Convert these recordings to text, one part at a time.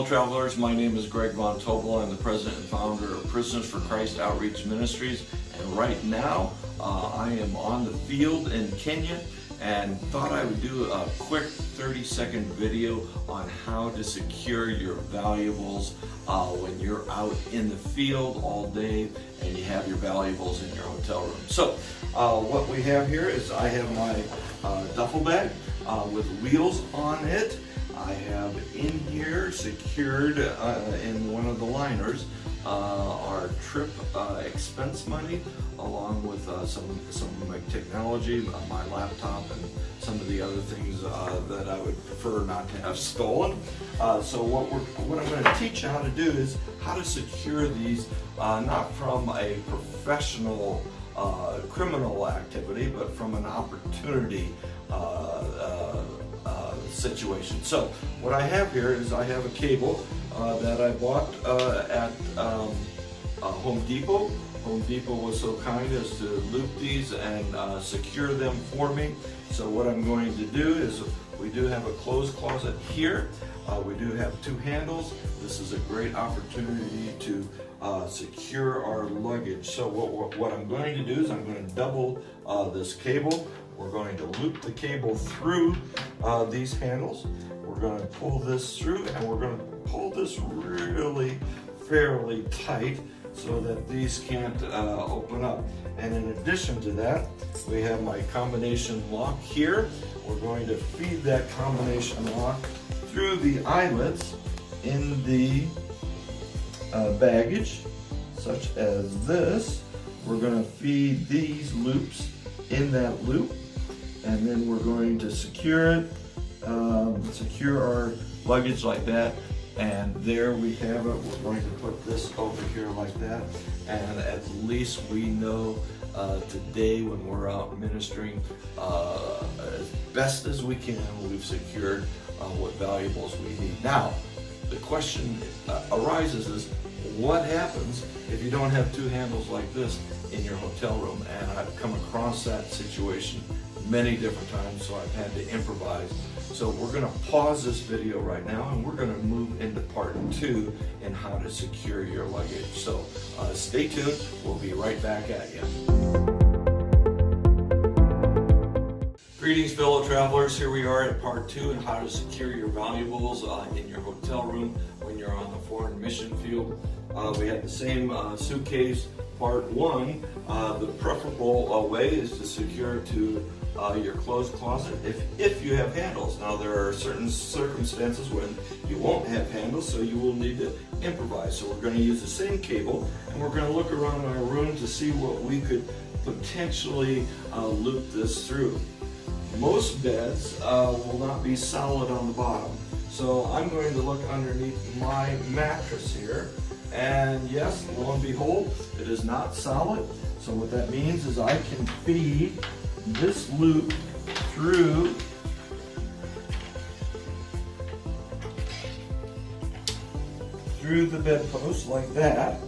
travelers, my name is Greg Von Tobel. I'm the president and founder of Prisoners for Christ Outreach Ministries, and right now I am on the field in Kenya and thought I would do a quick 30-second video on how to secure your valuables when you're out in the field all day and you have your valuables in your hotel room. So what we have here is I have my duffel bag with wheels on it. I have in here secured in one of the liners our trip expense money, along with some of my technology, my laptop, and some of the other things that I would prefer not to have stolen. So what I'm going to teach you how to do is how to secure these, not from a professional criminal activity, but from an opportunity situation. So what I have here is I have a cable that I bought at Home Depot. Home Depot was so kind as to loop these and secure them for me. So what I'm going to do is, we do have a clothes closet here. We do have two handles. This is a great opportunity to secure our luggage. So what I'm going to do is I'm going to double this cable. We're going to loop the cable through these handles. We're going to pull this through, and we're going to pull this really fairly tight so that these can't open up. And in addition to that, we have my combination lock here. We're going to feed that combination lock through the eyelets in the baggage, such as this. We're going to feed these loops in that loop, and then we're going to secure it, secure our luggage like that, and there we have it. We're going to put this over here like that, and at least we know today when we're out ministering, as best as we can, we've secured what valuables we need. Now, the question arises is, what happens if you don't have two handles like this in your hotel room? And I've come across that situation many different times, so I've had to improvise. So we're going to pause this video right now, and we're going to move into part 2 in how to secure your luggage. So stay tuned. We'll be right back at you. Greetings, fellow travelers. Here we are at part 2 in how to secure your valuables in your hotel room when you're on the foreign mission field. We had the same suitcase. Part 1, the preferable way is to secure to your clothes closet if you have handles. Now, there are certain circumstances when you won't have handles, so you will need to improvise. So we're going to use the same cable, and we're going to look around our room to see what we could potentially loop this through. Most beds will not be solid on the bottom, so I'm going to look underneath my mattress here. And yes, lo and behold, it is not solid. So what that means is I can feed this loop through the bedpost like that.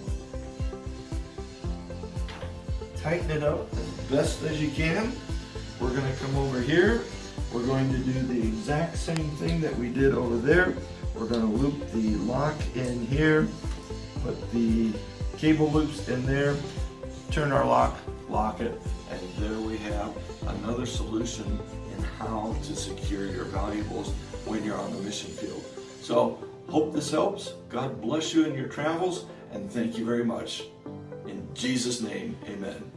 Tighten it up as best as you can. We're going to come over here. We're going to do the exact same thing that we did over there. We're going to loop the lock in here. Put the cable loops in there, turn our lock it, and there we have another solution in how to secure your valuables when you're on the mission field. So, hope this helps. God bless you in your travels, and thank you very much. In Jesus' name, amen.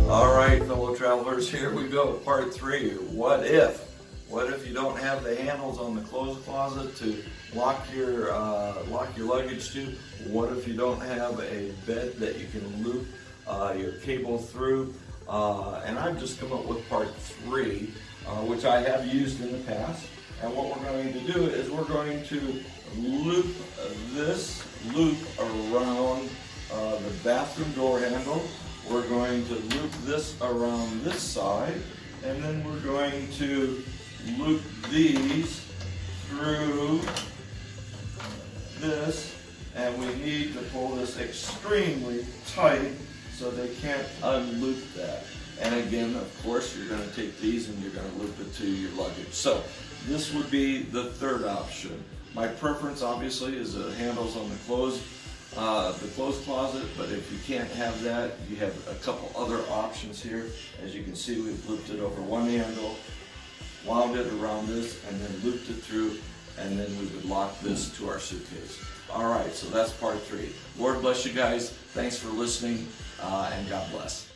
All right, fellow travelers, here we go, part 3. What if? What if you don't have the handles on the clothes closet to lock your luggage to? What if you don't have a bed that you can loop your cable through? And I've just come up with part 3, which I have used in the past. And what we're going to do is we're going to loop this loop around the bathroom door handle. We're going to loop this around this side, and then we're going to loop these through this, and we need to pull this extremely tight so they can't unloop that. And again, of course, you're going to take these and you're going to loop it to your luggage. So this would be the third option. My preference, obviously, is the handles on the clothes closet, but if you can't have that, you have a couple other options here. As you can see, we've looped it over one handle, wound it around this, and then looped it through, and then we would lock this to our suitcase. All right, so that's part 3. Lord bless you guys. Thanks for listening, and God bless.